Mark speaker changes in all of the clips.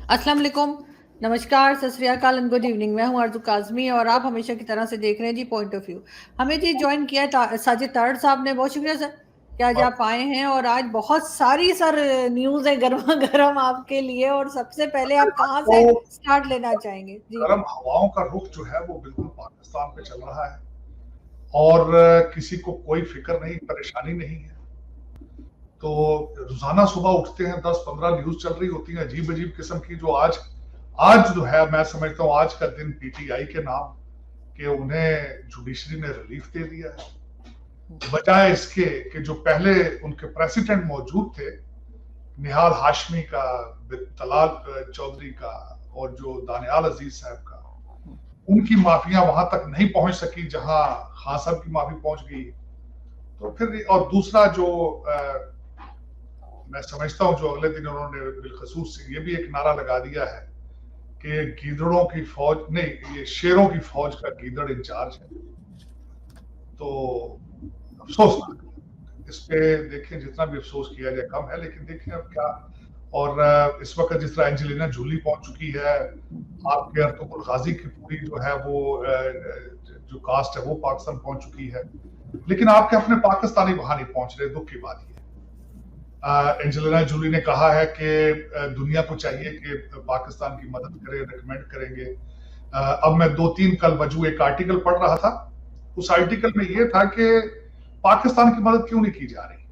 Speaker 1: अस्सलाम वालेकुम, नमस्कार, सत श्री अकाल एंड गुड इवनिंग। मैं हूं आरज़ू काज़मी और आप हमेशा की तरह से देख रहे हैं जी पॉइंट ऑफ व्यू। हमें जी जॉइन किया है साजिद तारड़ साहब ने, बहुत शुक्रिया सर कि आज आप आए हैं। और आज बहुत सारी सर न्यूज़ है गर्मा गर्म आपके लिए। और सबसे पहले आप कहाँ
Speaker 2: तो
Speaker 1: से स्टार्ट लेना चाहेंगे जी?
Speaker 2: गर्म हवाओं का रुख जो है वो बिल्कुल पाकिस्तान पे चल रहा है और किसी को कोई फिक्र नहीं, परेशानी नहीं है। तो रोजाना सुबह उठते हैं, 10-15 न्यूज चल रही होती है अजीब अजीब किस्म की, जो आज आज जो है मैं समझता हूँ आज का दिन पीटीआई के नाम कि उन्हें जुडिशरी ने रिलीफ दे दिया है, बजाय इसके कि जो पहले उनके प्रेसिडेंट मौजूद थे, निहाल हाशमी का, तलाल चौधरी का और जो दानियाल अजीज साहब का, उनकी माफिया वहां तक नहीं पहुंच सकी जहां खान साहब की माफी पहुंच गई। तो फिर और दूसरा जो मैं समझता हूं जो अगले दिन उन्होंने बिलखसूस ये भी एक नारा लगा दिया है कि गीदड़ों की फौज नहीं, ये शेरों की फौज का गीदड़ इंचार्ज है। तो अफसोसनाक, इस पे देखें जितना भी अफसोस किया जाए कम है, लेकिन देखें अब क्या। और इस वक्त जिस तरह एंजेलिना जूली पहुंच चुकी है, आपके अर्तुगरुल गाजी की पूरी जो है वो जो कास्ट है वो पाकिस्तान पहुंच चुकी है, लेकिन आपके अपने पाकिस्तानी वहां नहीं पहुंच रहे। दुख की बात ये एंजेलिना जूली ने कहा है कि दुनिया को चाहिए कि पाकिस्तान की मदद करे, रिकमेंड करेंगे। अब मैं 2-3 कल वजू एक आर्टिकल पढ़ रहा था, उस आर्टिकल में यह था कि पाकिस्तान की मदद क्यों नहीं की जा रही।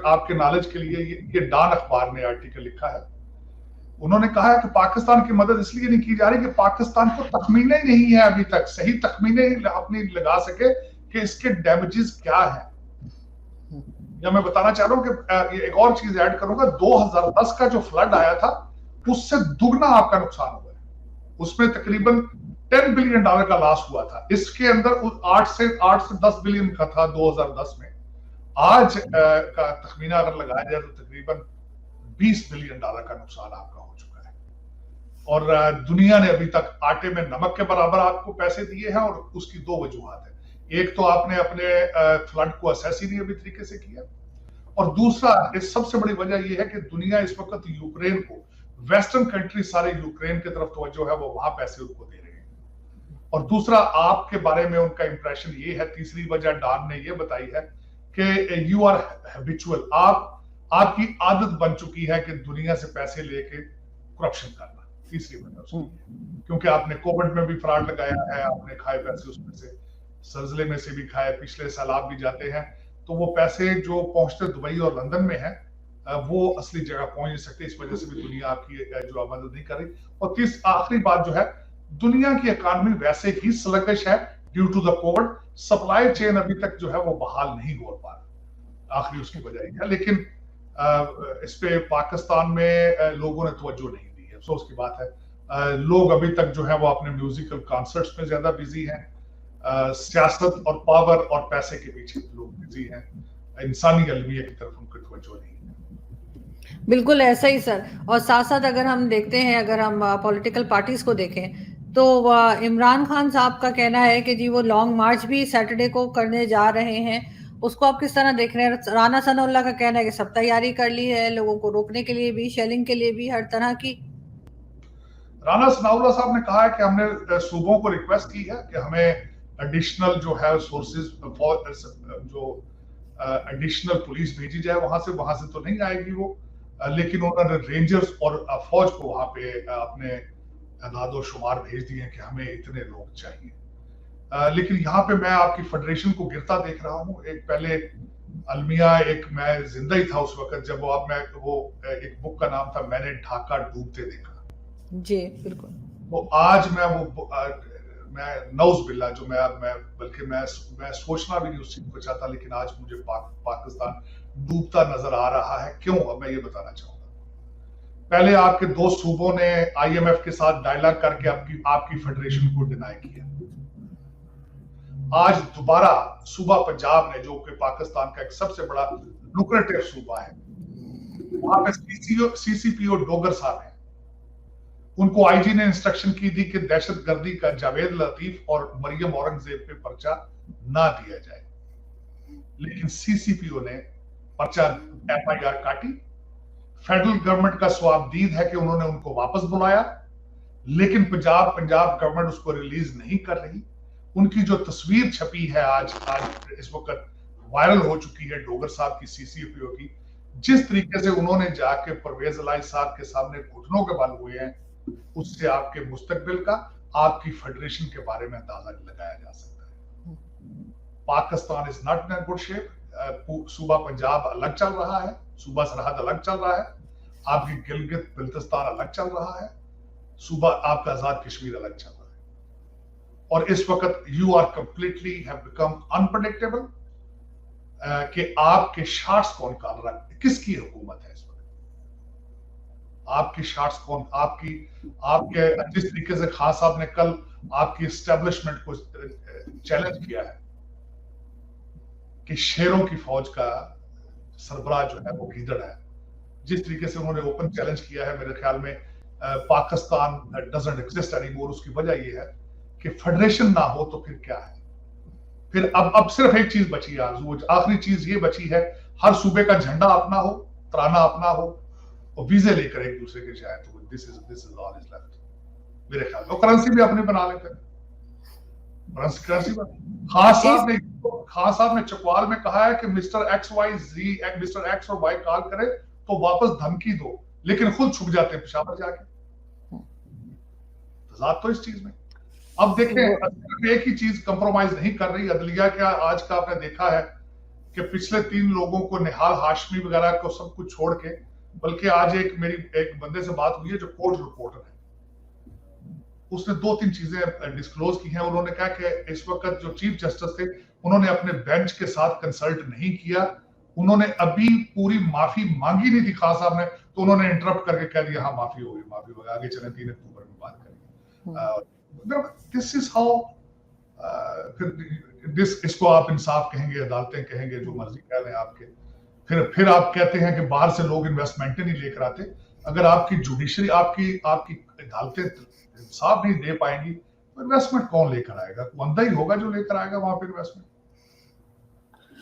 Speaker 2: आपके नॉलेज के लिए ये डान अखबार ने आर्टिकल लिखा है। उन्होंने कहा है कि पाकिस्तान की मदद इसलिए नहीं की जा रही कि पाकिस्तान को तखमीने ही नहीं है, अभी तक सही तखमीने ही अपनी लगा सके कि इसके डैमेजेस क्या है। या मैं बताना चाह रहा हूं कि एक और चीज ऐड करूंगा, 2010 का जो फ्लड आया था उससे दुगना आपका नुकसान हुआ है। उसमें तकरीबन $10 बिलियन का लॉस हुआ था। इसके अंदर 8 से 10 बिलियन का था 2010 में। आज का तखमीना अगर लगाया जाए तो तकरीबन $20 बिलियन का नुकसान आपका हो चुका है। और दुनिया ने अभी तक आटे में नमक के बराबर आपको पैसे दिए हैं, और उसकी दो वजूहत है। एक तो आपने अपने फ्लड को असेस ही नहीं अभी तरीके से किया, और दूसरा इस सबसे बड़ी वजह यह है कि दुनिया इस वक्त यूक्रेन को, वेस्टर्न कंट्री सारे यूक्रेन की तरफ तवज्जो है, वो वहां पैसे उनको दे रहे हैं। और दूसरा आपके बारे में उनका इंप्रेशन ये है, तीसरी वजह डान ने ये बताई है कि यू आर हैबिचुअल, आपकी आदत बन चुकी है कि दुनिया से पैसे लेके करप्शन करना। तीसरी वजह उसकी, क्योंकि आपने कोविड में भी फ्रॉड लगाया है, आपने खाए पैसे उसमें से, सलजले में से भी खाए, पिछले सैलाब भी जाते हैं, तो वो पैसे जो पहुंचते दुबई और लंदन में है वो असली जगह पहुंच नहीं सकते। इस वजह से भी दुनिया आपकी जो मदद नहीं कर रही। और आखिरी बात जो है, दुनिया की इकॉनमी वैसे ही स्लगिश है due to the COVID. Supply chain अभी तक जो है वो बहाल नहीं हो पा रहा, आखिरी उसकी वजह है। लेकिन इस पे पाकिस्तान में लोगों ने तवज्जो नहीं दी है, अफसोस की बात है। लोग अभी तक जो है वो अपने म्यूजिकल कॉन्सर्ट्स में ज्यादा बिजी हैं, सियासत और पावर और पैसे के पीछे लोग बिजी हैं, इंसानी अलमिया की तरफ उनकी तवज्जो नहीं है।
Speaker 1: बिल्कुल ऐसा ही सर। और साथ साथ अगर हम देखते हैं, अगर हम पॉलिटिकल पार्टीज को देखें, तो इमरान खान साहब का कहना है कि जी वो लॉन्ग मार्च भी सैटरडे को करने जा रहे हैं। उसको आप किस तरह देख रहे हैं? राना सनाउल्लाह का कहना है कि सब तैयारी कर ली है, लोगों को रोकने के लिए भी, शेलिंग के लिए भी, हर तरह की।
Speaker 2: राना सनाउल्लाह साहब ने कहा है कि हमने सूबों को रिक्वेस्ट की है कि हमें एडिशनल जो है सोर्सेज, जो एडिशनल पुलिस भेजी जाए वहां से तो नहीं आएगी वो, लेकिन उन्होंने रेंजर्स और फौज को वहां पे अपने दादो शुमार भेज दिए कि हमें इतने लोग चाहिए। लेकिन यहाँ पे मैं आपकी फेडरेशन को गिरता देख रहा हूँ। एक पहले अलमिया, एक मैं जिंदा ही था उस वक्त जब वो एक बुक का नाम था मैंने ढाका डूबते देखा।
Speaker 1: जी बिल्कुल।
Speaker 2: तो आज मैं नौज बिल्ला जो मैं बल्कि मैं सोचना भी नहीं उस चीज को चाहता, लेकिन आज मुझे पाकिस्तान डूबता नजर आ रहा है। क्यों? अब मैं ये बताना चाहूंगा। पहले आपके दो सूबों ने आईएमएफ के साथ डायलॉग करके आपकी फेडरेशन को डिनाई किया। आज दोबारा सूबा पंजाब ने, जो कि पाकिस्तान का एक सबसे बड़ा लुक्रेटिव सूबा है, वहां पे सीसीपीओ डोगर साहब है, उनको आईजी ने इंस्ट्रक्शन की थी कि दहशतगर्दी का जावेद लतीफ और मरियम औरंगजेब पे पर्चा ना दिया जाए, लेकिन सीसीपीओ ने पर्चा एफआईआर काटी। फेडरल गवर्नमेंट का स्वाबदीद है कि उन्होंने उनको वापस बुलाया, लेकिन पंजाब गवर्नमेंट उसको रिलीज नहीं कर रही। उनकी जो तस्वीर छपी है आज इस वक्त वायरल हो चुकी है डोगर साहब की, CCPO की, जिस तरीके से उन्होंने जाके परवेज इलाही साहब के सामने घुटनों के बल हुए हैं, उससे आपके मुस्तकबिल का, आपकी फेडरेशन के बारे में अंदाजा लगाया जा सकता है। Pakistan is not in good shape. सूबा पंजाब अलग चल रहा है, सूबा सरहद अलग चल रहा है, आपकी गिलगित बिल्तिस्तान अलग चल रहा है, सूबा आपका आजाद कश्मीर अलग चल रहा है। और इस वक्त you are completely have become unpredictable कि आपके शॉट्स कौन काट रहा है, किसकी हुकूमत है इस वक्त, आपकी शॉट्स कौन, आपके जिस तरीके से खान साहब ने कल आपकी एस्टेब्लिशमेंट को चैलेंज किया है कि शेरों की फौज का सरबराह जो है वो गीदड़ है, जिस तरीके से उन्होंने ओपन चैलेंज किया है, मेरे ख्याल में पाकिस्तान डजंट एग्जिस्ट एनीमोर। उसकी वजह ये है कि फेडरेशन ना हो तो फिर क्या है। फिर अब सिर्फ एक चीज बची है आरज़ू, आखिरी चीज ये बची है, हर सूबे का झंडा अपना हो, तराना अपना हो, और वीजे लेकर एक दूसरे के जाए, तो this is all is left मेरे ख्याल में। करेंसी भी अपनी बना लेते हैं, करेंसी खान साहब ने चकवाल में कहा है कि मिस्टर एक्स और वाई कॉल करे तो वापस धमकी दो, लेकिन खुद छुप जाते हैं पेशावर जाके। तजाद तो इस चीज में। अब देखें, एक ही चीज कंप्रोमाइज नहीं कर रही अदलिया। क्या आज का आपने देखा है कि पिछले 3 लोगों को, निहाल हाशमी वगैरह को सब कुछ छोड़ के, बल्कि आज मेरी एक बंदे से बात हुई है जो कोर्ट रिपोर्टर है, उसने 2-3 चीजें डिस्क्लोज की हैं। उन्होंने कहा कि इस वक्त जो चीफ जस्टिस थे उन्होंने अपने बेंच के साथ कंसल्ट नहीं किया, उन्होंने अभी पूरी माफी मांगी नहीं थी खान साहब ने, तो उन्होंने इंटरप्ट करके कह दिया हाँ माफी होगी, आगे चले 3 अक्टूबर में बात करेंगे। दिस इज हाउ, फिर इसको आप इंसाफ कहेंगे, अदालतें कहेंगे, जो मर्जी कह लें आपके। फिर आप कहते हैं कि बाहर से लोग इन्वेस्टमेंटें नहीं लेकर आते। अगर आपकी जुडिशरी, आपकी अदालतें इंसाफ नहीं दे पाएंगी तो इन्वेस्टमेंट कौन लेकर आएगा? बंदा ही होगा जो लेकर आएगा वहां पर इन्वेस्टमेंट।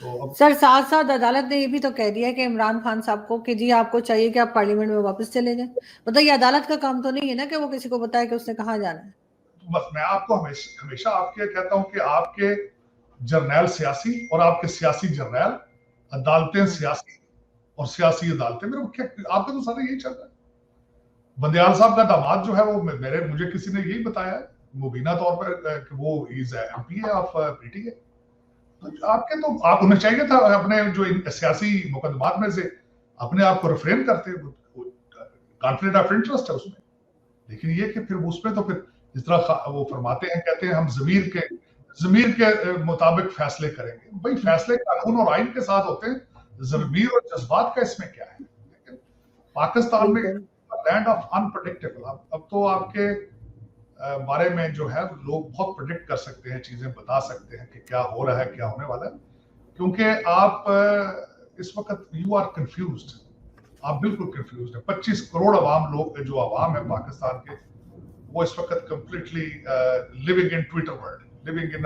Speaker 2: तो
Speaker 1: सर, साथ साथ अदालत ने ये भी तो कह दिया कि इमरान खान साहब को कि जी आपको चाहिए कि आप पार्लियामेंट में वापस चले जाएं। मतलब ये अदालत का काम तो नहीं है ना कि वो किसी को बताए कि उसने कहाँ जाना है।
Speaker 2: बस मैं आपको हमेशा आपके कहता हूं कि आपके जर्नैल सियासी और आपके सियासी जर्नैल, अदालतें सियासी और सियासी अदालतें, आपका तो सारा यही चल रहा है। बंदयाल साहब का दामाद जो है वो मुझे किसी ने यही बताया है मुबीना तौर पर कि वो इज MP है ऑफ PTA। तो आपके तो आप उन्हें चाहिए था अपने जो सियासी मुकदमात में से अपने आप को रिफ्रेन करते, कॉन्फ्लिक्ट ऑफ इंटरेस्ट है उसमें। लेकिन ये कि फिर उसमें तो फिर जिस तरह वो फरमाते हैं, कहते हैं हम ज़मीर के मुताबिक फैसले करेंगे। भाई फैसले कानून और आइन के साथ होते हैं, ज़मीर और जज्बात का इसमें क्या है? लेकिन पाकिस्तान में लैंड ऑफ अनप्रेडिक्टेबल। अब तो आपके बारे में जो है लोग बहुत प्रेडिक्ट कर सकते हैं, चीजें बता सकते हैं कि क्या हो रहा है, क्या होने वाला है, क्योंकि आप इस वक्त यू आर कंफ्यूज्ड, आप बिल्कुल कंफ्यूज्ड है। 25 करोड़ अवाम लोग, जो अवाम है पाकिस्तान के, वो इस वक्त completely living in Twitter world, living in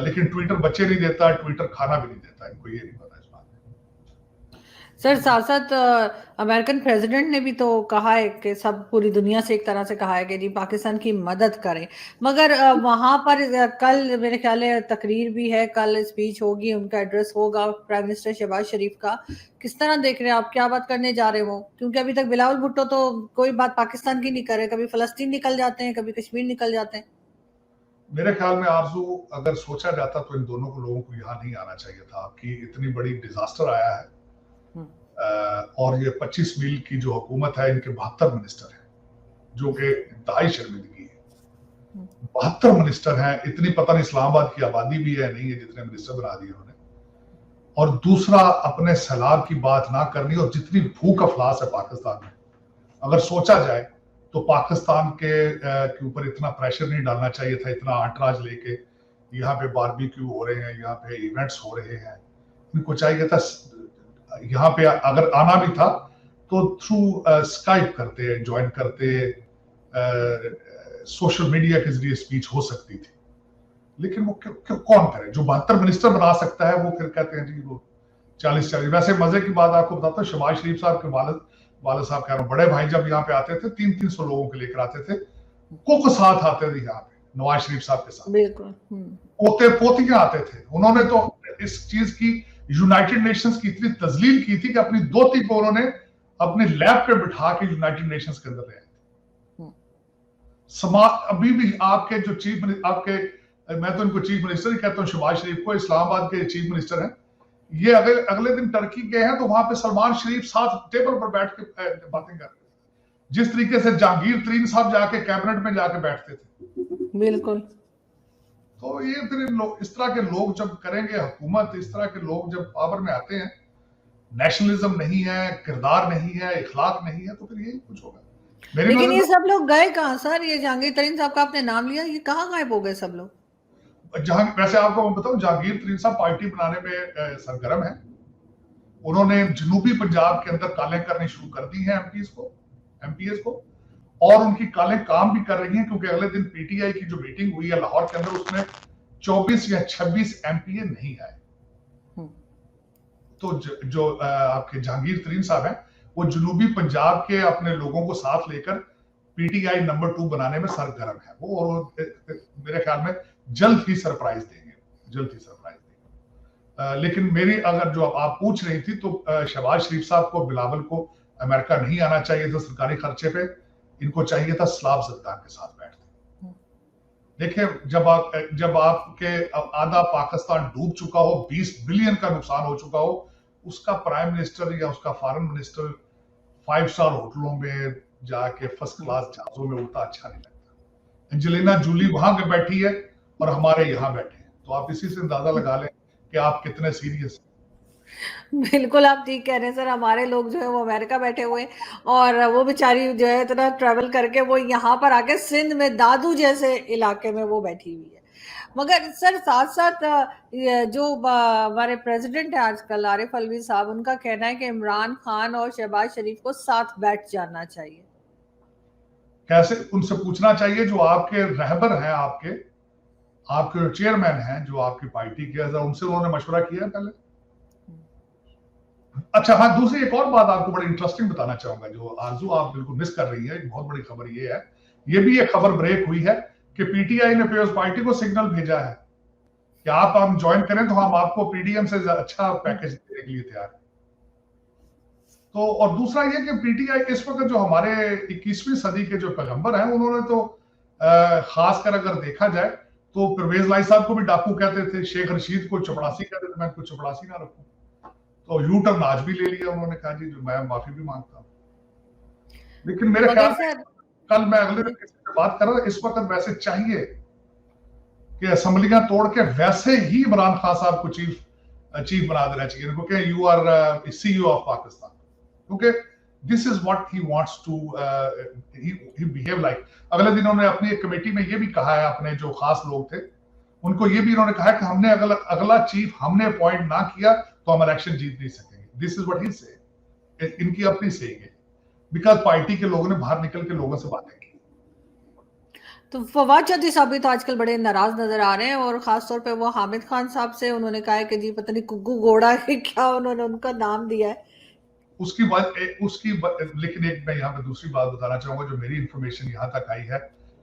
Speaker 2: लेकिन ट्विटर बच्चे नहीं देता, ट्विटर खाना भी नहीं देता, इनको ये नहीं पता इस बात में।
Speaker 1: सर, साथ साथ अमेरिकन प्रेसिडेंट ने भी तो कहा है कि सब पूरी दुनिया से एक तरह से कहा है कि जी पाकिस्तान की मदद करें, मगर वहां पर कल मेरे ख्याल है तकरीर भी है, कल स्पीच होगी, उनका एड्रेस होगा प्राइम मिनिस्टर शहबाज शरीफ का। किस तरह देख रहे हैं आप, क्या बात करने जा रहे हो? क्योंकि अभी तक बिलावल भुट्टो तो कोई बात पाकिस्तान की नहीं कर रहे, कभी फलस्तीन निकल जाते हैं, कभी कश्मीर निकल जाते हैं।
Speaker 2: मेरे ख्याल में आरजू, अगर सोचा जाता तो इन दोनों को लोगों को यहाँ नहीं आना चाहिए था कि इतनी बड़ी डिजास्टर आया है, और ये 25 मील की जो हुकूमत है, इनके 72 मिनिस्टर हैं, जो कि इंतहाई शर्मिंदगी है। 72 मिनिस्टर हैं, इतनी पता नहीं इस्लामाबाद की आबादी भी है नहीं है जितने मिनिस्टर बना दिए उन्होंने। और दूसरा, अपने सैलाब की बात ना करनी, और जितनी भूख अफलास है पाकिस्तान में, अगर सोचा जाए तो पाकिस्तान के ऊपर इतना प्रेशर नहीं डालना चाहिए था, इतना आंटराज लेके यहाँ पे बारबेक्यू हो रहे हैं, यहाँ पे इवेंट्स हो रहे हैं। इनको चाहिए था यहाँ पे अगर आना भी था तो थ्रू स्काइप करते, ज्वाइन करते, सोशल मीडिया के जरिए स्पीच हो सकती थी। लेकिन वो कौन करे? जो 72 मिनिस्टर बना सकता है वो फिर कहते हैं जी वो 40-40। वैसे मजे की बात आपको बताता हूँ, शहबाज शरीफ साहब के वालिद वाले साहब कह रहा हूँ, बड़े भाई जब यहाँ पे आते थे 300-300 लोगों को लेकर आते थे, कुक साथ आते थे यहाँ पे नवाज शरीफ साहब के साथ,
Speaker 1: बिल्कुल
Speaker 2: पोते पोतियां आते थे। उन्होंने तो इस चीज की यूनाइटेड नेशंस की इतनी तजलील की थी कि अपनी दोती को उन्होंने अपने लैब पे बिठा के यूनाइटेड नेशंस के अंदर ले आए थे। समाज अभी भी आपके जो आपके, मैं तो इनको चीफ मिनिस्टर ही कहता हूँ, शहबाज शरीफ को, इस्लामाबाद के चीफ मिनिस्टर हैं, ये अगले दिन टर्की गए हैं तो वहां पे सलमान शरीफ साथ टेबल पर बैठ के बातें कर रहे थे, जिस तरीके से जहांगीर तरीन साहब जाके कैबिनेट में जाके बैठते थे।
Speaker 1: बिल्कुल।
Speaker 2: तो ये फिर इस तरह के लोग जब करेंगे हुकूमत, इस तरह के लोग जब पावर में आते हैं, नेशनलिज्म नहीं है, किरदार नहीं है, इखलाक नहीं है, तो फिर यही कुछ होगा।
Speaker 1: लेकिन ये सब लोग गए कहाँ सर? ये जहांगीर तरीन साहब का आपने नाम लिया, ये कहाँ गायब हो गए सब लोग?
Speaker 2: वैसे आपको मैं बताऊं, जहांगीर तरीन साहब पार्टी बनाने में सरगर्म है। उन्होंने जनूबी पंजाब के अंदर कालें करनी शुरू कर दी हैं एमपीएस को, और उनकी कालें काम भी कर रही हैं, क्योंकि अगले दिन पीटीआई की जो मीटिंग हुई है लाहौर के अंदर, उसमें 24 या 26 एमपीए नहीं आए। तो जो आपके जहांगीर तरीन साहब हैं, वो जनूबी पंजाब के अपने लोगों को साथ लेकर पीटीआई नंबर 2 बनाने में सरगर्म है वो, और मेरे ख्याल में जल्द ही सरप्राइज देंगे। लेकिन मेरी अगर जो आप पूछ रही थी, तो शहबाज शरीफ साहब को, बिलावल को अमेरिका नहीं आना चाहिए था सरकारी खर्चे पे, इनको चाहिए था सलाब ज़रदान के साथ बैठते। देखिए, जब आपके आधा पाकिस्तान डूब चुका हो, 20 बिलियन का नुकसान हो चुका हो, उसका प्राइम मिनिस्टर या उसका फॉरेन मिनिस्टर 5 स्टार होटलों में जाके फर्स्ट क्लास जहाजों में उड़ता अच्छा नहीं लगता। एंजेलिना जूली वहां पे बैठी है और हमारे यहाँ बैठे हैं, तो आप इसी से अंदाजा लगा लें कि आप कितने सीरियस हैं।
Speaker 1: बिल्कुल, आप ठीक कह रहे हैं सर। हमारे लोग जो है वो अमेरिका बैठे हुए, और वो बेचारी जो है इतना ट्रेवल करके वो यहाँ पर आके सिंध में दादू जैसे इलाके में वो बैठी हुई है। मगर सर साथ साथ जो हमारे प्रेसिडेंट है आजकल, आरिफ अलवी साहब, उनका कहना है कि इमरान खान और शहबाज शरीफ को साथ बैठ जाना चाहिए।
Speaker 2: कैसे? उनसे पूछना चाहिए जो आपके रहबर हैं, आपके चेयरमैन हैं, जो आपकी पार्टी के, उनसे उन्होंने मशवरा किया है पहले। अच्छा हाँ, दूसरी एक और बात आपको बड़ी इंटरेस्टिंग बताना चाहूंगा, जो आरजू आप बिल्कुल मिस कर रही है। एक बहुत बड़ी खबर ये है, ये भी एक खबर ब्रेक हुई है कि पीटीआई ने पीपल्स पार्टी को सिग्नल भेजा है कि आप हम ज्वाइन करें तो हम आपको पीडीएम से अच्छा पैकेज देने के लिए तैयार हैं। तो और दूसरा ये कि पीटीआई इस वक्त जो हमारे 21वीं सदी के जो पैगंबर हैं, उन्होंने तो खासकर अगर देखा जाए तो परवेज लाई साहब को भी डाकू कहते थे, शेख रशीद को चपड़ासी कहते थे। मैं इनको चपड़ासी ना रखूं, तो यू टर्न आज भी ले लिया उन्होंने, कहा जी जो मैं माफी भी मांगता हूँ। लेकिन मेरे ख्याल में कल मैं अगले दिन किसी से बात कर रहा था, इस वक्त वैसे चाहिए कि असेंबलियां तोड़ के वैसे ही इमरान खान साहब को चीफ बना देना चाहिए, इनको क्या you are CEO of Pakistan, क्योंकि this is what he wants to he behave like. अगले दिन उन्होंने अपनी एक कमेटी में ये भी कहा है, अपने जो खास लोग थे उनको ये भी इन्होंने कहा कि हमने अगला चीफ हमने अपॉइंट ना किया तो हम इलेक्शन जीत नहीं सकेंगे। दिस इज व्हाट ही से, इनकी अपनी सेइंग है, बिकॉज पार्टी के लोगों ने बाहर निकल के लोगों से बातें की।
Speaker 1: तो फवाद चौधरी साहब भी तो आजकल बड़े नाराज नजर आ रहे हैं, और खासतौर पे वो हामिद खान साहब से उन्होंने कहा है कि जी पता नहीं कुग्गू घोड़ा है क्या उन्होंने उनका नाम दिया है। लेकिन एक मैं यहाँ पे दूसरी बात बताना चाहूंगा, जो मेरी इंफॉर्मेशन यहाँ तक आई है,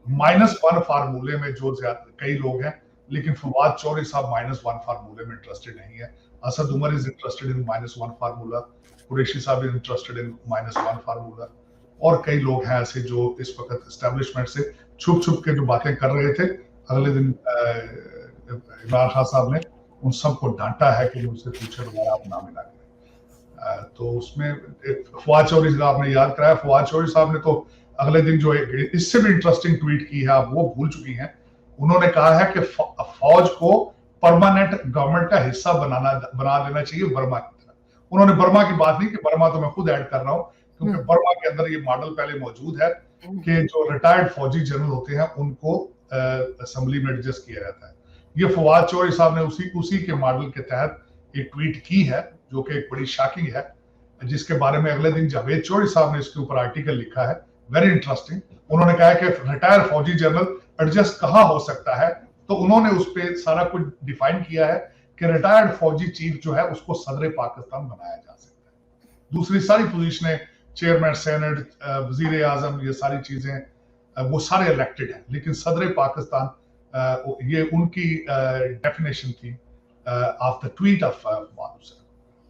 Speaker 1: -1 फार्मूले में जो कई लोग हैं, लेकिन फवाद चौधरी साहब -1 फार्मूले में इंटरेस्टेड नहीं है। Asad Umar is interested in -1 formula, Qureshi साहब इज इंटरेस्टेड इन -1 फार्मूला, और कई लोग हैं ऐसे जो इस वक्त एस्टेब्लिशमेंट से छुप के जो बातें कर रहे थे। अगले दिन इमरान खान साहब ने उन सबको डांटा है कि उनसे पूछे दोबारा आप नाम मिला करें। तो उसमें फवाद चौधरी साहब आपने याद कराया, फवाद चौधरी साहब ने तो अगले दिन जो इससे भी इंटरेस्टिंग ट्वीट की है, आप वो भूल चुकी हैं। उन्होंने कहा है कि फौज को परमानेंट गवर्नमेंट का हिस्सा बना देना चाहिए बर्मा की तरह। उन्होंने बर्मा की बात नहीं की, बर्मा तो मैं खुद ऐड कर रहा हूँ, क्योंकि बर्मा के अंदर ये मॉडल पहले मौजूद है कि जो रिटायर्ड फौजी जनरल होते हैं उनको असेंबली में एडजस्ट किया जाता है। ये फवाद चौधरी साहब ने उसी के मॉडल के तहत एक ट्वीट की है, जो कि एक बड़ी शॉकिंग है, जिसके बारे में अगले दिन जावेद चौधरी साहब ने इसके ऊपर आर्टिकल लिखा है, वेरी इंटरेस्टिंग। उन्होंने कहा है कि रिटायर्ड फौजी जनरल एडजस्ट कहाँ हो सकता है, तो उन्होंने उस पर सारा कुछ डिफाइन किया है कि रिटायर्ड फौजी चीफ जो है उसको सदर पाकिस्तान बनाया जा सकता है। दूसरी सारी पोजीशनें
Speaker 2: चेयरमैन सेनेट, वजीर आजम, ये सारी चीजें वो सारे इलेक्टेड हैं, लेकिन सदर पाकिस्तान ये उनकी डेफिनेशन थी ऑफ द ट्वीट ऑफ मानूस।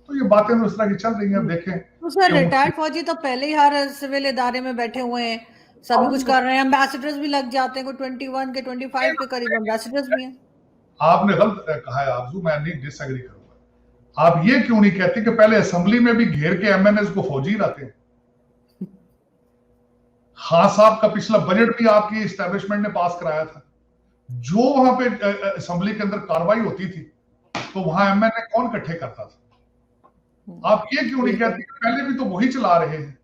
Speaker 2: तो ये बातें तो इस तरह की चल रही हैं। देखें
Speaker 1: तो सर रिटायर्ड फौजी तो पहले ही हर सिविल इदारे में बैठे हुए हैं, सभी कुछ कर रहे हैं, एम्बेसडर्स भी लग जाते हैं, कोई 21 के 25 के करीब एम्बेसडर्स भी हैं।
Speaker 2: आपने गलत कहा है आरजू, मैं नहीं डिसएग्री करूंगा। आप ये क्यों नहीं कहते कि पहले असेंबली में भी घेर के एमएनएस को फौजी लाते हैं? खान साहब का पिछला बजट भी आपकी एस्टेब्लिशमेंट ने पास कराया था। जो वहां पे असेंबली के अंदर कार्रवाई होती थी तो वहां एमएनए कौन इकट्ठे करता था? आप ये क्यों नहीं कहते कि पहले भी तो वही चला रहे हैं?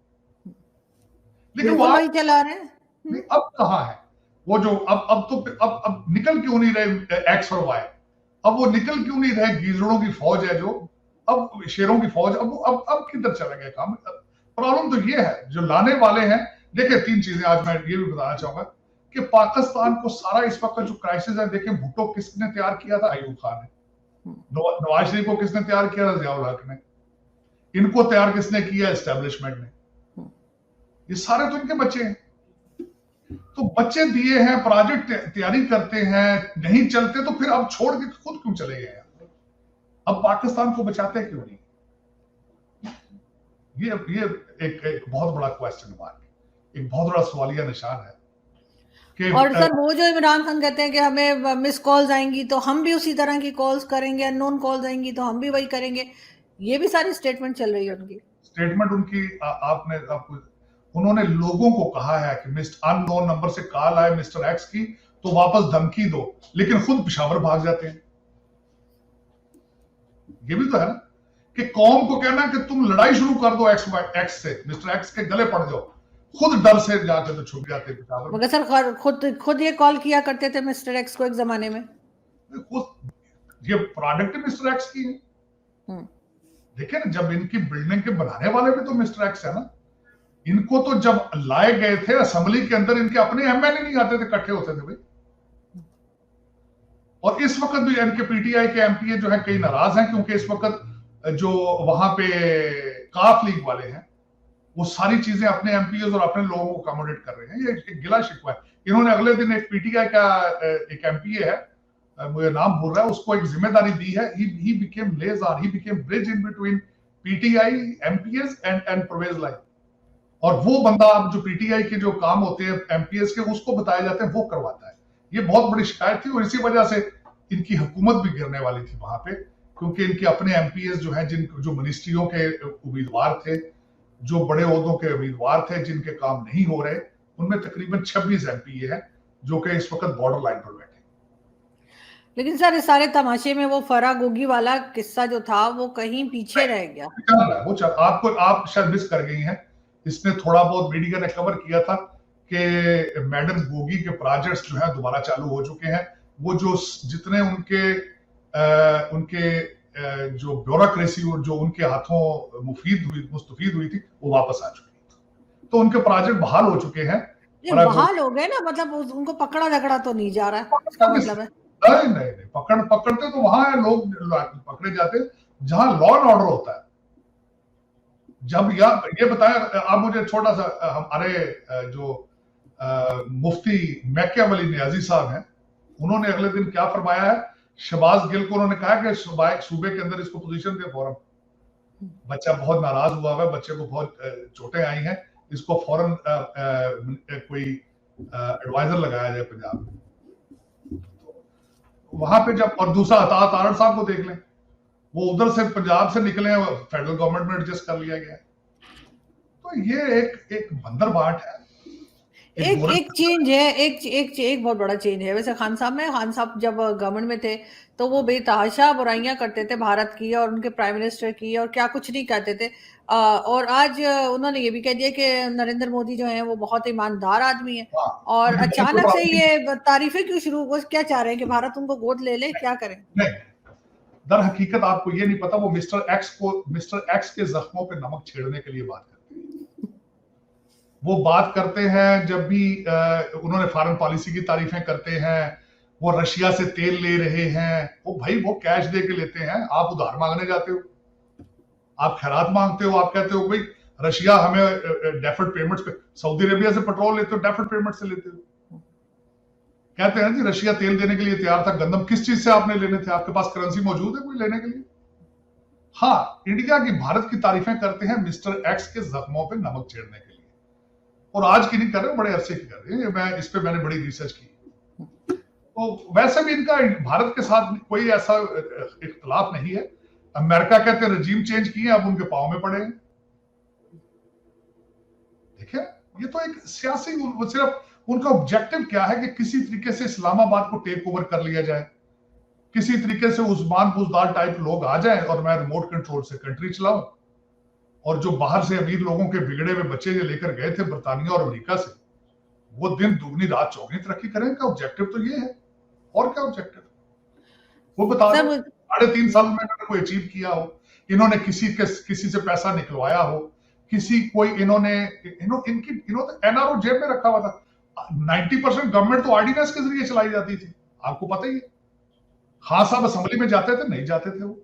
Speaker 2: लेकिन वो
Speaker 1: वही चला रहे हैं।
Speaker 2: अब कहां है वो जो अब निकल क्यों नहीं रहे एक्स और वाई? अब वो निकल क्यों नहीं रहे गीजड़ों की फौज है जो अब शेरों की फौज? अब किधर चला गया काम? प्रॉब्लम तो ये है जो लाने वाले हैं। देखिए 3 चीजें आज मैं ये भी बताना चाहूंगा कि पाकिस्तान को सारा इस वक्त जो क्राइसिस है, देखिए भुट्टो किसने तैयार किया था? अयूब खान ने। नवाज शरीफ को किसने तैयार किया था? जियाउल हक ने। इनको तैयार किसने किया? एस्टेब्लिशमेंट ने। ये सारे तो इनके बच्चे हैं। तो बच्चे दिए हैं, प्रोजेक्ट तैयारी करते हैं, नहीं चलते तो फिर अब छोड़ के खुद क्यों चले गए? अब पाकिस्तान को बचाते क्यों नहीं? ये एक बहुत बड़ा क्वेश्चन मार्क, एक बहुत बड़ा सवालिया निशान है कि
Speaker 1: और सर वो जो इमरान खान कहते हैं कि हमें मिस कॉल्स आएंगी तो हम भी उसी तरह की कॉल्स करेंगे, अननोन कॉल्स आएंगी तो हम भी वही करेंगे, ये भी सारी स्टेटमेंट चल रही है उनकी।
Speaker 2: स्टेटमेंट उनकी आपको उन्होंने लोगों को कहा है कि मिस्टर अननोन नंबर से कॉल आए मिस्टर एक्स की तो वापस धमकी दो, लेकिन खुद पेशावर भाग जाते हैं। ये भी तो है ना कि कौम को कहना कि तुम लड़ाई शुरू कर दो एक्स से, मिस्टर एक्स के गले पड़ जाओ, खुद डर से जाके तो छुप जाते हैं पेशावर।
Speaker 1: मगर सर खुद ये कॉल किया करते थे मिस्टर एक्स को एक जमाने में।
Speaker 2: ये प्रोडक्ट मिस्टर एक्स की है। देखिए ना, जब इनकी बिल्डिंग के बनाने वाले भी तो मिस्टर एक्स है ना। इनको तो जब लाए गए थे असेंबली के अंदर, इनके अपने एमएलए नहीं आते थे, इकट्ठे होते थे भाई। और इस वक्त भी इनके पीटीआई के एमपीए जो है कई नाराज हैं, क्योंकि इस वक्त जो वहां पे काफ लीग वाले हैं वो सारी चीजें अपने एमपीए और अपने लोगों को अकोमोडेट कर रहे हैं। ये एक गिला शिकवा है। इन्होंने अगले दिन एक पीटीआई का एक एमपीए है, मुझे नाम भूल रहा है, उसको एक जिम्मेदारी दी है। He became ledger, he became bridge in between PTI, MPs and Pervez line. और वो बंदा जो पीटीआई के जो काम होते हैं एमपीएस के, उसको बताए जाते हैं, वो करवाता है। ये बहुत बड़ी शिकायत थी और इसी वजह से इनकी हुकूमत भी गिरने वाली थी वहां पे, क्योंकि इनके अपने एमपीएस जो है, जो मिनिस्ट्रियों के उम्मीदवार थे, जो बड़े ओहदों के उम्मीदवार थे, जिनके काम नहीं हो रहे, उनमें तकरीबन 26 एमपीए हैं जो कि इस वक्त बॉर्डर लाइन पर बैठे।
Speaker 1: लेकिन सर इस सारे तमाशे में वो फरा गोगी वाला किस्सा जो था वो कहीं पीछे रह गया।
Speaker 2: चल रहा है वो चल, आप शायद मिस कर गई हैं। इसने थोड़ा बहुत मीडिया ने कवर किया था कि मैडम गोगी के प्रोजेक्ट्स जो है दोबारा चालू हो चुके हैं। वो जो जितने उनके जो ब्यूरोक्रेसी और जो उनके हाथों मुस्तफीद हुई थी वो वापस आ चुकी है। तो उनके प्रोजेक्ट बहाल हो चुके हैं।
Speaker 1: बहाल हो गए ना, मतलब उनको पकड़ा झगड़ा तो नहीं जा रहा है, इसका मतलब है।
Speaker 2: नहीं, पकड़ते तो वहां है, लोग पकड़े जाते जहां लॉ एंड ऑर्डर होता है। जब ये बताया आप मुझे छोटा सा, हमारे जो मुफ्ती मैकियावली नियाजी साहब हैं, उन्होंने अगले दिन क्या फरमाया है? शहबाज गिल को उन्होंने कहा कि सूबे के अंदर इसको पोजीशन दे फौरन। बच्चा बहुत नाराज हुआ है, बच्चे को बहुत चोटें आई हैं, इसको फौरन कोई एडवाइजर लगाया जाए पंजाब में। वहां पे जब, और दूसरा अतात आरड़ साहब को देख लें, वो उधर से पंजाब से निकले हैं, फेडरल गवर्नमेंट में एडजस्ट कर लिया गया है। तो ये एक बंदरबाट है।
Speaker 1: एक चेंज है, एक बहुत बड़ा चेंज है। वैसे खान साहब जब गवर्नमेंट में थे तो वो बेतहाशा बुराइयां करते थे भारत की और उनके प्राइम मिनिस्टर की, और क्या कुछ नहीं कहते थे। और आज उन्होंने ये भी कह दिया कि नरेंद्र मोदी जो है वो बहुत ईमानदार आदमी है। और अचानक से ये तारीफें क्यों शुरू? वो क्या चाह रहे हैं कि भारत उनको गोद ले ले? क्या करें?
Speaker 2: नहीं, दर हकीकत आपको ये नहीं पता, वो मिस्टर एक्स के जख्मों पे नमक छेड़ने के लिए बात करते हैं। वो बात करते हैं जब भी उन्होंने फॉरेन पॉलिसी की तारीफें करते हैं, वो रशिया से तेल ले रहे हैं, वो भाई वो कैश दे के लेते हैं। आप उधार मांगने जाते हो, आप खैरात मांगते हो, आप कहते हो भाई रशिया हमें डेफर्ड पेमेंट्स पे, सऊदी अरेबिया से पेट्रोल लेते हो डेफर्ड पेमेंट से लेते हो। कहते हैं जी रशिया तेल देने के लिए तैयार था, गंदम किस चीज से आपने लेने थे? आपके पास करेंसी मौजूद है कोई लेने के लिए? हाँ, इंडिया की भारत की तारीफें करते हैं मिस्टर एक्स के जख्मों पे नमक छेड़ने के लिए, और आज की नहीं कर रहे, बड़े अरसे की कर रहे हैं। मैं इस पे मैंने बड़ी रिसर्च की। तो वैसे भी इनका भारत के साथ कोई ऐसा इख्तलाफ नहीं है। अमेरिका कहते हैं रजीम चेंज किए, अब उनके पांव में पड़े हैं। देखिए ये तो एक सियासी, सिर्फ उनका ऑब्जेक्टिव क्या है कि किसी तरीके से इस्लामाबाद को टेक ओवर कर लिया जाए, किसी तरीके से उस्मान बुजदार टाइप लोग आ जाएं और मैं रिमोट कंट्रोल से कंट्री चलाऊं, और जो बाहर से अमीर लोगों के बिगड़े हुए बच्चे जो लेकर गए थे बर्तानिया और अमेरिका से, वो दिन दुगनी रात चौगनी तरक्की करें। का ऑब्जेक्टिव तो ये है, और क्या ऑब्जेक्टिव? वो बता दो। 3.5 साल में इन्होंने कोई अचीव किया हो, इन्होंने किसी से पैसा निकलवाया हो, किसी कोई इन्होंने एनआरओ जेब में रखा हुआ था। 90% गवर्नमेंट तो ऑर्डिनेंस के जरिए चलाई जाती थी, आपको पता ही है। खान साहब असेंबली में जाते थे, नहीं जाते थे वो।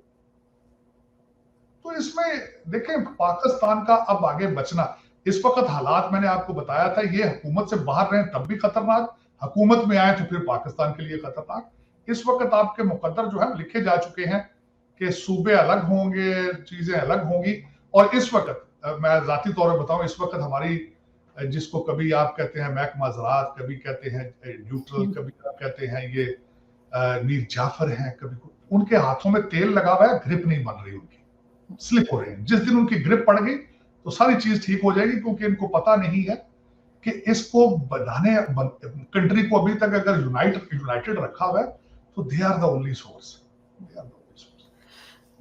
Speaker 2: तो इसमें देखें पाकिस्तान का अब आगे बचना, इस वक्त हालात मैंने आपको बताया था, ये हुकूमत से बाहर रहे तब भी खतरनाक, हुकूमत में आए तो फिर पाकिस्तान के लिए खतरनाक। इस वक्त आपके मुकद्दर जो है लिखे जा चुके हैं कि सूबे अलग होंगे, चीजें अलग होंगी। और इस वक्त मैं जाती तौर पर बताऊं, इस वक्त हमारी जिसको कभी आप कहते हैं महकमा ज़राअत, कभी कहते हैं न्यूट्रल, कभी आप कहते हैं ये मीर जाफर हैं, कभी उनके हाथों में तेल लगा हुआ है, ग्रिप नहीं बन रही, उनकी स्लिप हो रहे हैं। जिस दिन उनकी ग्रिप पड़ गई तो सारी चीज ठीक हो जाएगी, क्योंकि इनको पता नहीं है कि इसको बनाने, कंट्री को अभी तक अगर यूनाइटेड रखा हुआ है तो they are the only source.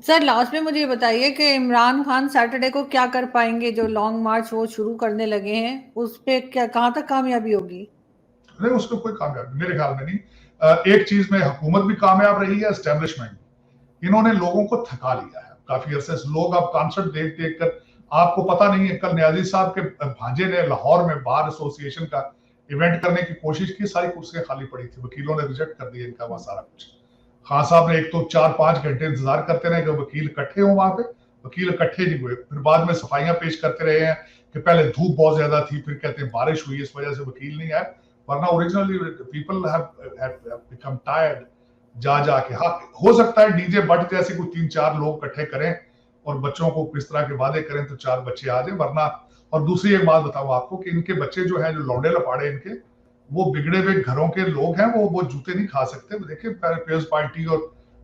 Speaker 1: Sir last में मुझे ये बताइए कि इमरान खान सैटरडे को क्या कर पाएंगे? जो लॉन्ग मार्च वो शुरू करने लगे हैं, उस पे क्या, कहां तक कामयाबी होगी?
Speaker 2: नहीं, उसको कोई कामयाबी मेरे ख्याल में नहीं। एक चीज में हुकूमत भी कामयाब रही है, एस्टेब्लिशमेंट। इन्होंने लोगों को थका लिया है काफी अरसे से। लोग अब कॉन्सर्ट देख देख कर, आपको पता नहीं है, कल न्याजी साहब के भांजे ने लाहौर में बार एसोसिएशन का इवेंट करने की कोशिश की, सारी कुर्सियां खाली पड़ी थी, वकीलों ने रिजेक्ट कर दिया इनका वहां सारा कुछ। खान साहब ने एक तो 4-5 घंटे इंतजार करते रहे कि वकील इकट्ठे हो वहां पे, वकील इकट्ठे नहीं हुए। फिर बाद में सफाइयां पेश करते रहे हैं कि पहले धूप बहुत ज्यादा थी, फिर कहते हैं बारिश हुई, इस वजह से वकील नहीं आए, वरना originally people have become tired जा जाके। हाँ, हो सकता है डीजे बट जैसे कोई 3-4 लोग इकट्ठे करें और बच्चों को किस तरह के वादे करें तो 4 बच्चे आ जाए, वरना। और दूसरी एक बात बताऊं आपको कि इनके बच्चे जो है, जो लौंडे लपाड़े इनके, वो बिगड़े हुए घरों के लोग हैं, वो जूते नहीं खा सकते। देखिए पीपल्स पार्टी और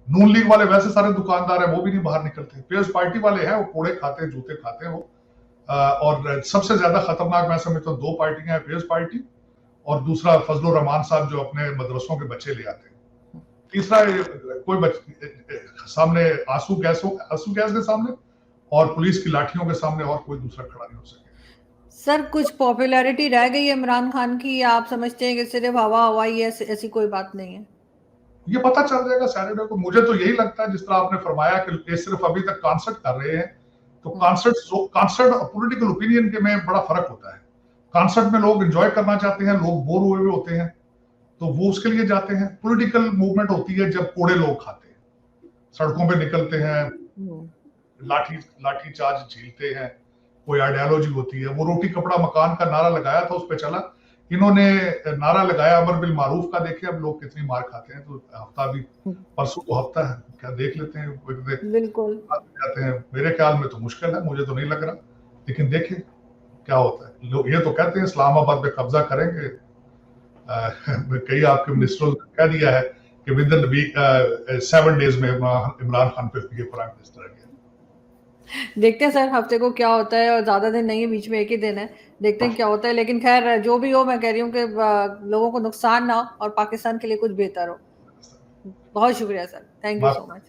Speaker 2: नून लीग वाले वैसे सारे दुकानदार हैं, वो भी नहीं बाहर निकलते। पीपल्स पार्टी वाले हैं, वो कोड़े खाते हैं, जूते खाते हैं वो। और सबसे ज्यादा खतरनाक मैं समझता हूँ 2 पार्टियां हैं, पीपल्स पार्टी और दूसरा फजलुर रहमान साहब जो अपने मदरसों के बच्चे ले आते हैं। तीसरा कोई सामने आंसू गैस के सामने और पुलिस की लाठियों के सामने और कोई दूसरा खड़ा नहीं हो सके।
Speaker 1: सर कुछ पॉपुलैरिटी रह गई है इमरान खान की, या आप समझते हैं कि सिर्फ हवा हवाई है, ऐसी कोई बात नहीं है?
Speaker 2: ये पता चल जाएगा सैटरडे को। मुझे तो यही लगता है, जिस तरह आपने फरमाया कि ये सिर्फ अभी तक कॉन्सर्ट कर रहे हैं, तो कॉन्सर्ट और पॉलिटिकल ओपिनियन के में बड़ा फर्क होता है। कॉन्सर्ट में लोग एंजॉय करना चाहते हैं, लोग बोर हुए होते हैं, तो वो उसके लिए जाते हैं। पॉलिटिकल मूवमेंट होती है जब कोड़े लोग खाते हैं, सड़कों पे निकलते हैं, लाठी चार्ज झीलते हैं, कोई आइडियोलॉजी होती है। वो रोटी कपड़ा मकान का नारा लगाया था, उस पे चला। इन्होंने नारा लगाया अमर बिल मारूफ का, देखे अब लोग कितनी मार खाते हैं। तो हफ्ता भी, परसों को हफ्ता है, क्या देख लेते हैं,
Speaker 1: बिल्कुल
Speaker 2: जाते हैं। मेरे ख्याल में तो मुश्किल है, मुझे तो नहीं लग रहा, लेकिन देखें क्या होता है। लोग ये तो कहते हैं इस्लामाबाद पे कब्जा करेंगे। कई आपके मिनिस्टरों ने कह दिया है कि विद इन वीक 7 डेज में इमरान खान पे प्राइम मिनिस्टर है।
Speaker 1: देखते हैं सर हफ्ते को क्या होता है, और ज्यादा दिन नहीं है, बीच में एक ही दिन है, देखते हैं क्या होता है। लेकिन खैर जो भी हो, मैं कह रही हूँ कि लोगों को नुकसान ना हो और पाकिस्तान के लिए कुछ बेहतर हो। बहुत शुक्रिया sir, thank you so much.